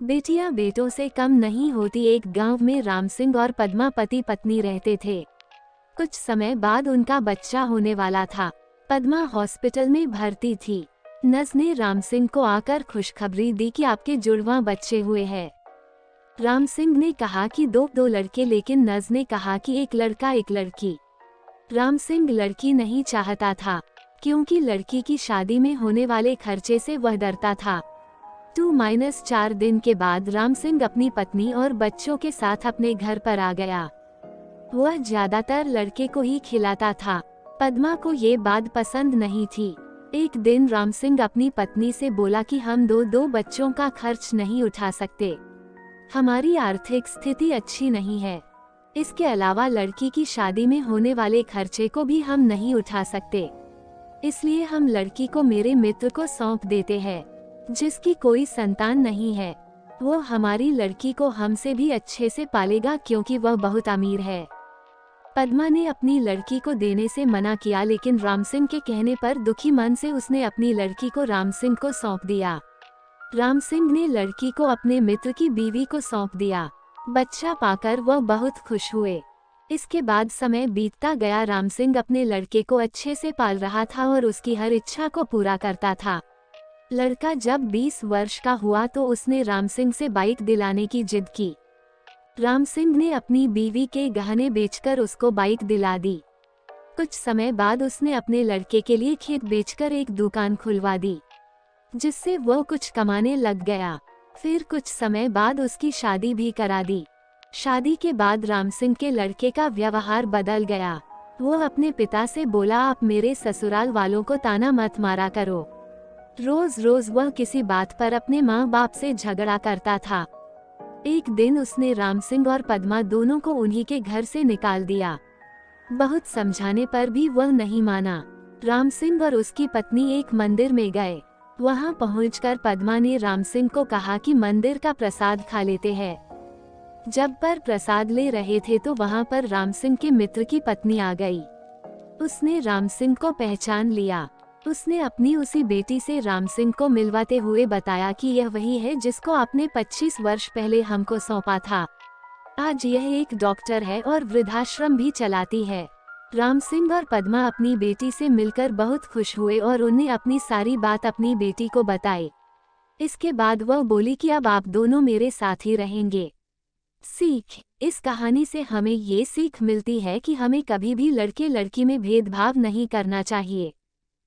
बेटियां बेटों से कम नहीं होती। एक गांव में राम सिंह और पद्मा पति पत्नी रहते थे। कुछ समय बाद उनका बच्चा होने वाला था। पद्मा हॉस्पिटल में भर्ती थी। नर्स ने राम सिंह को आकर खुशखबरी दी कि आपके जुड़वां बच्चे हुए हैं। राम सिंह ने कहा कि दो लड़के, लेकिन नर्स ने कहा कि एक लड़का एक लड़की। राम सिंह लड़की नहीं चाहता था क्योंकि लड़की की शादी में होने वाले खर्चे से वह डरता था। 2-4 दिन के बाद राम सिंह अपनी पत्नी और बच्चों के साथ अपने घर पर आ गया। वह ज्यादातर लड़के को ही खिलाता था। पद्मा को ये बात पसंद नहीं थी। एक दिन राम सिंह अपनी पत्नी से बोला कि हम दो बच्चों का खर्च नहीं उठा सकते, हमारी आर्थिक स्थिति अच्छी नहीं है। इसके अलावा लड़की की शादी में होने वाले खर्चे को भी हम नहीं उठा सकते, इसलिए हम लड़की को मेरे मित्र को सौंप देते हैं जिसकी कोई संतान नहीं है। वो हमारी लड़की को हमसे भी अच्छे से पालेगा क्योंकि वह बहुत अमीर है। पद्मा ने अपनी लड़की को देने से मना किया, लेकिन राम सिंह के कहने पर दुखी मन से उसने अपनी लड़की को राम सिंह को सौंप दिया। राम सिंह ने लड़की को अपने मित्र की बीवी को सौंप दिया। बच्चा पाकर वह बहुत खुश हुए। इसके बाद समय बीतता गया। राम सिंह अपने लड़के को अच्छे से पाल रहा था और उसकी हर इच्छा को पूरा करता था। लड़का जब 20 वर्ष का हुआ तो उसने राम सिंह से बाइक दिलाने की जिद की। राम सिंह ने अपनी बीवी के गहने बेचकर उसको बाइक दिला दी। कुछ समय बाद उसने अपने लड़के के लिए खेत बेचकर एक दुकान खुलवा दी, जिससे वो कुछ कमाने लग गया। फिर कुछ समय बाद उसकी शादी भी करा दी। शादी के बाद राम सिंह के लड़के का व्यवहार बदल गया। वो अपने पिता से बोला, आप मेरे ससुराल वालों को ताना मत मारा करो। रोज रोज वह किसी बात पर अपने माँ बाप से झगड़ा करता था। एक दिन उसने राम सिंह और पद्मा दोनों को उन्हीं के घर से निकाल दिया। बहुत समझाने पर भी वह नहीं माना। राम सिंह और उसकी पत्नी एक मंदिर में गए। वहां पहुंचकर पद्मा ने राम सिंह को कहा कि मंदिर का प्रसाद खा लेते हैं। जब पर प्रसाद ले रहे थे तो वहां पर राम सिंह के मित्र की पत्नी आ गई। उसने राम सिंह को पहचान लिया। उसने अपनी उसी बेटी से राम सिंह को मिलवाते हुए बताया कि यह वही है जिसको आपने 25 वर्ष पहले हमको सौंपा था। आज यह एक डॉक्टर है और वृद्धाश्रम भी चलाती है। राम सिंह और पद्मा अपनी बेटी से मिलकर बहुत खुश हुए और उन्हें अपनी सारी बात अपनी बेटी को बताई। इसके बाद वह बोली कि अब आप दोनों मेरे साथ ही रहेंगे। सीख: इस कहानी से हमें ये सीख मिलती है कि हमें कभी भी लड़के लड़की में भेदभाव नहीं करना चाहिए।